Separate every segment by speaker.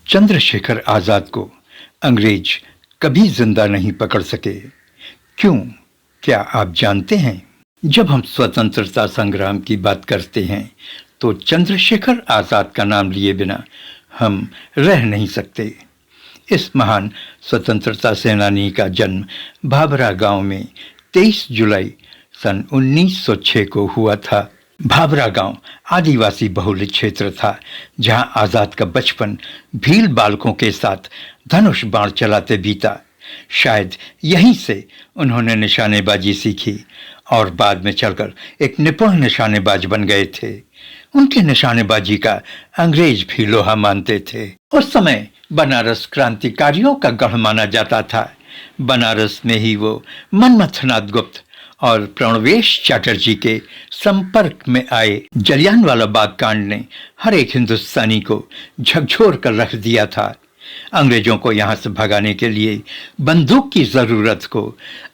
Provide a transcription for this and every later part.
Speaker 1: चंद्रशेखर आजाद को अंग्रेज कभी जिंदा नहीं पकड़ सके। क्यों? क्या आप जानते हैं? जब हम स्वतंत्रता संग्राम की बात करते हैं तो चंद्रशेखर आजाद का नाम लिए बिना हम रह नहीं सकते। इस महान स्वतंत्रता सेनानी का जन्म भाभरा गांव में 23 जुलाई सन 1906 को हुआ था। भाभरा गांव आदिवासी बहुल क्षेत्र था, जहां आजाद का बचपन भील बालकों के साथ धनुष बाण चलाते बीता। शायद यहीं से उन्होंने निशानेबाजी सीखी और बाद में चलकर एक निपुण निशानेबाज बन गए थे। उनके निशानेबाजी का अंग्रेज भी लोहा मानते थे। उस समय बनारस क्रांतिकारियों का गढ़ माना जाता था। बनारस में ही वो मनमथनाथ गुप्त और प्रणवेश चटर्जी के संपर्क में आए। जलियांवाला बाग कांड ने हर एक हिंदुस्तानी को झकझोर कर रख दिया था। अंग्रेजों को यहाँ से भगाने के लिए बंदूक की जरूरत को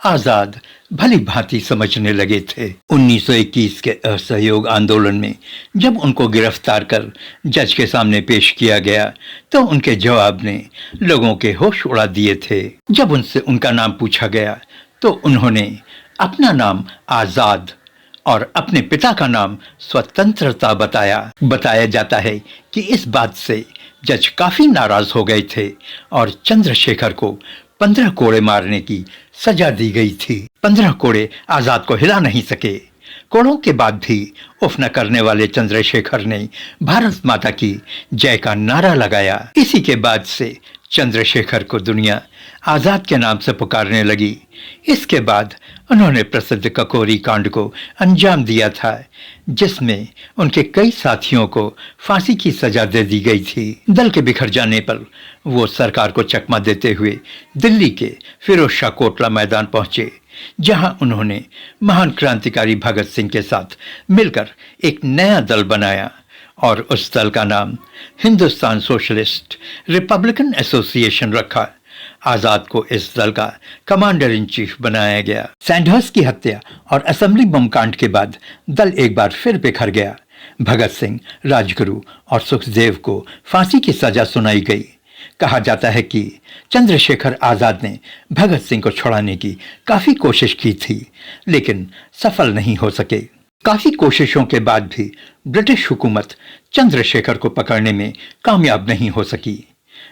Speaker 1: आजाद भली भांति समझने लगे थे। 1921 के असहयोग आंदोलन में जब उनको गिरफ्तार कर जज के सामने पेश किया गया तो उनके जवाब ने लोगों के होश उड़ा दिए थे। जब उनसे उनका नाम पूछा गया तो उन्होंने अपना नाम आजाद और अपने पिता का नाम स्वतंत्रता बताया। बताया जाता है कि इस बात से जज काफी नाराज हो गए थे और चंद्रशेखर को 15 कोड़े मारने की सजा दी गई थी। 15 कोड़े आजाद को हिला नहीं सके। कोड़ों के बाद भी उफ न करने वाले चंद्रशेखर ने भारत माता की जय का नारा लगाया। इसी के बाद से चंद्रशेखर को दुनिया आजाद के नाम से पुकारने लगी। इसके बाद उन्होंने प्रसिद्ध ककोरी कांड को अंजाम दिया था, जिसमें उनके कई साथियों को फांसी की सजा दे दी गई थी। दल के बिखर जाने पर वो सरकार को चकमा देते हुए दिल्ली के फिरोज शाह कोटला मैदान पहुंचे, जहां उन्होंने महान क्रांतिकारी भगत सिंह के साथ मिलकर एक नया दल बनाया और उस दल का नाम हिंदुस्तान सोशलिस्ट रिपब्लिकन एसोसिएशन रखा। आजाद को इस दल का कमांडर इन चीफ बनाया गया। सैंडहर्स की हत्या और असेंबली बम कांड के बाद दल एक बार फिर बिखर गया। भगत सिंह, राजगुरु और सुखदेव को फांसी की सजा सुनाई गई। कहा जाता है कि चंद्रशेखर आजाद ने भगत सिंह को छुड़ाने की काफी कोशिश की थी, लेकिन सफल नहीं हो सके। काफी कोशिशों के बाद भी ब्रिटिश हुकूमत चंद्रशेखर को पकड़ने में कामयाब नहीं हो सकी।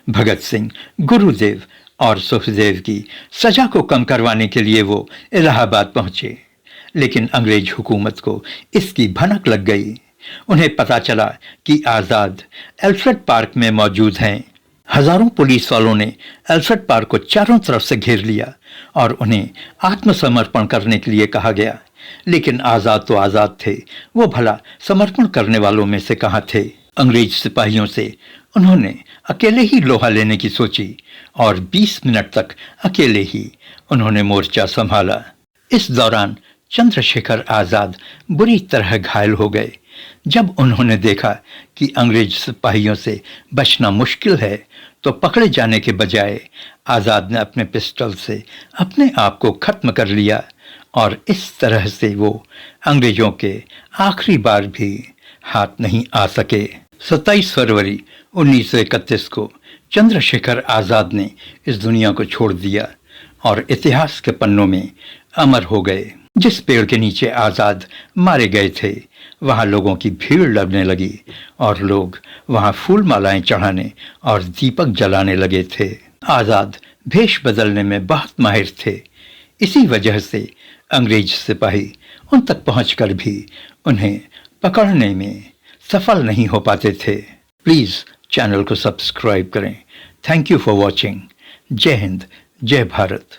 Speaker 1: भगत सिंह, गुरुदेव और सुखदेव की सजा को कम करवाने के लिए वो इलाहाबाद पहुंचे, लेकिन अंग्रेज हुकूमत को इसकी भनक लग गई। उन्हें पता चला कि आजाद एल्फ्रेड पार्क में मौजूद हैं। हजारों पुलिस वालों ने एल्फ्रेड पार्क को चारों तरफ से घेर लिया और उन्हें आत्मसमर्पण करने के लिए कहा गया। लेकिन आजाद तो आजाद थे, वो भला समर्पण करने वालों में से कहाँ थे। अंग्रेज सिपाहियों से उन्होंने अकेले ही लोहा लेने की सोची और 20 मिनट तक अकेले ही उन्होंने मोर्चा संभाला। इस दौरान चंद्रशेखर आजाद बुरी तरह घायल हो गए। जब उन्होंने देखा कि अंग्रेज सिपाहियों से बचना मुश्किल है तो पकड़े जाने के बजाय आजाद ने अपने पिस्टल से अपने आप को खत्म कर लिया और इस तरह से वो अंग्रेजों के आखिरी बार भी हाथ नहीं आ सके। 27 फरवरी 1931 को चंद्रशेखर आजाद ने इस दुनिया को छोड़ दिया और इतिहास के पन्नों में अमर हो गए। जिस पेड़ के नीचे आजाद मारे गए थे वहां लोगों की भीड़ लगने लगी और लोग वहां फूल मालाएं चढ़ाने और दीपक जलाने लगे थे। आजाद भेष बदलने में बहुत माहिर थे। इसी वजह से अंग्रेज सिपाही उन तक पहुंचकर भी उन्हें पकड़ने में सफल नहीं हो पाते थे। प्लीज चैनल को सब्सक्राइब करें। Thank you for watching. जय हिंद, जय भारत।